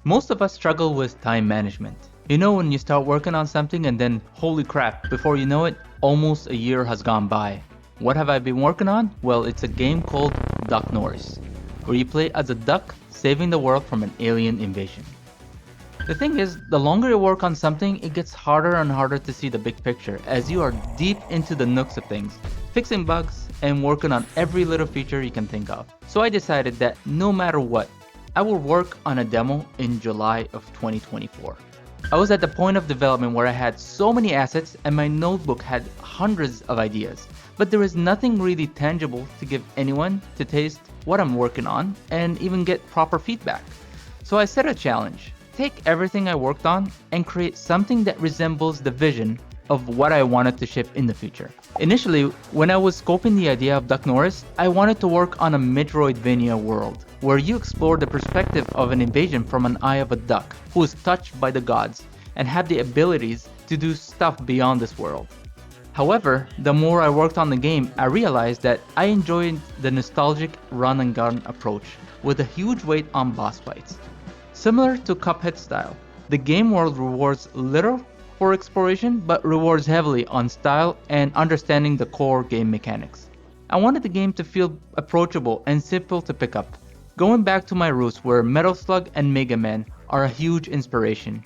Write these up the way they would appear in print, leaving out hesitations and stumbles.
Most of us struggle with time management. You know when you start working on something and then holy crap, before you know it, almost a year has gone by. What have I been working on? Well, it's a game called Duck Norris, where you play as a duck saving the world from an alien invasion. The thing is, the longer you work on something, it gets harder and harder to see the big picture as you are deep into the nooks of things, fixing bugs and working on every little feature you can think of. So I decided that no matter what, I will work on a demo in July of 2024. I was at the point of development where I had so many assets and my notebook had hundreds of ideas, but there is nothing really tangible to give anyone to taste what I'm working on and even get proper feedback. So I set a challenge. Take everything I worked on and create something that resembles the vision of what I wanted to ship in the future. Initially, when I was scoping the idea of Duck Norris, I wanted to work on a Metroidvania world, where you explore the perspective of an invasion from an eye of a duck who is touched by the gods and have the abilities to do stuff beyond this world. However, the more I worked on the game, I realized that I enjoyed the nostalgic run and gun approach with a huge weight on boss fights. Similar to Cuphead style, the game world rewards little for exploration but rewards heavily on style and understanding the core game mechanics. I wanted the game to feel approachable and simple to pick up, going back to my roots where Metal Slug and Mega Man are a huge inspiration.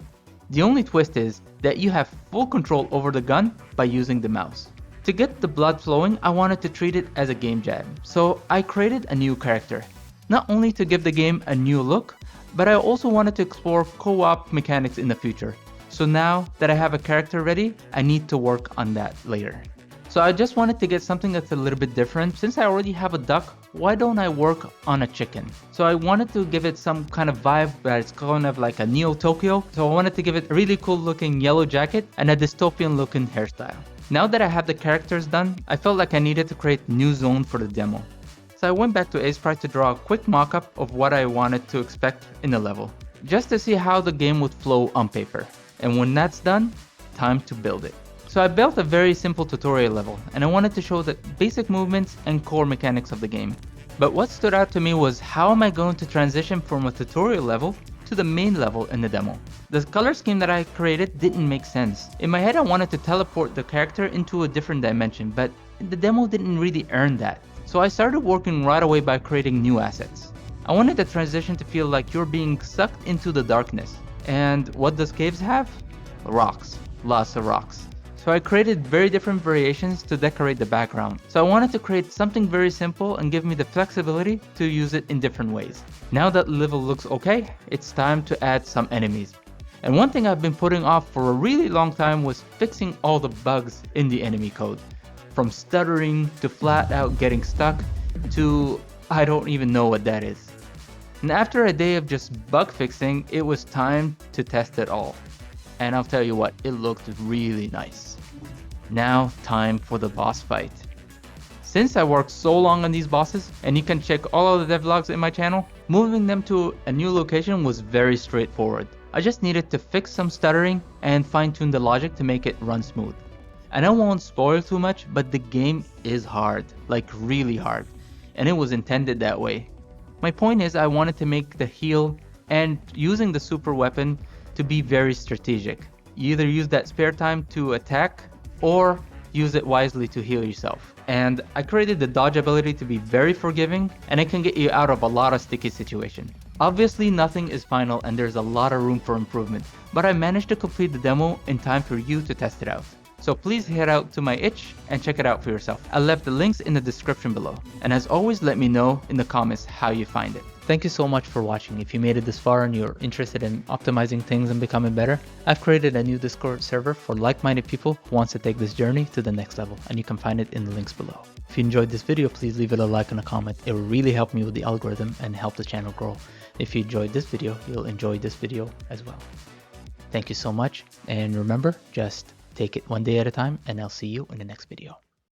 The only twist is that you have full control over the gun by using the mouse. To get the blood flowing, I wanted to treat it as a game jam, so I created a new character. Not only to give the game a new look, but I also wanted to explore co-op mechanics in the future. So now that I have a character ready, I need to work on that later. So I just wanted to get something that's a little bit different. Since I already have a duck, why don't I work on a chicken? So I wanted to give it some kind of vibe that's kind of like a Neo Tokyo. So I wanted to give it a really cool looking yellow jacket and a dystopian looking hairstyle. Now that I have the characters done, I felt like I needed to create a new zone for the demo. So I went back to Sprite to draw a quick mock-up of what I wanted to expect in the level, just to see how the game would flow on paper. And when that's done, time to build it. So I built a very simple tutorial level, and I wanted to show the basic movements and core mechanics of the game. But what stood out to me was how am I going to transition from a tutorial level to the main level in the demo. The color scheme that I created didn't make sense. In my head I wanted to teleport the character into a different dimension, but the demo didn't really earn that. So I started working right away by creating new assets. I wanted the transition to feel like you're being sucked into the darkness. And what does caves have? Rocks. Lots of rocks. So I created very different variations to decorate the background. So I wanted to create something very simple and give me the flexibility to use it in different ways. Now that the level looks okay, it's time to add some enemies. And one thing I've been putting off for a really long time was fixing all the bugs in the enemy code. From stuttering to flat out getting stuck to I don't even know what that is. And after a day of just bug fixing, it was time to test it all. And I'll tell you what, it looked really nice. Now, time for the boss fight. Since I worked so long on these bosses, and you can check all of the devlogs in my channel, moving them to a new location was very straightforward. I just needed to fix some stuttering and fine-tune the logic to make it run smooth. And I won't spoil too much, but the game is hard, like really hard, and it was intended that way. My point is I wanted to make the heal and using the super weapon to be very strategic. You either use that spare time to attack or use it wisely to heal yourself. And I created the dodge ability to be very forgiving and it can get you out of a lot of sticky situations. Obviously nothing is final and there's a lot of room for improvement, but I managed to complete the demo in time for you to test it out. So please head out to my itch and check it out for yourself. I left the links in the description below. And as always, let me know in the comments how you find it. Thank you so much for watching. If you made it this far and you're interested in optimizing things and becoming better, I've created a new Discord server for like-minded people who wants to take this journey to the next level, and you can find it in the links below. If you enjoyed this video, please leave it a like and a comment. It will really help me with the algorithm and help the channel grow. If you enjoyed this video, you'll enjoy this video as well. Thank you so much, and remember, just take it one day at a time, and I'll see you in the next video.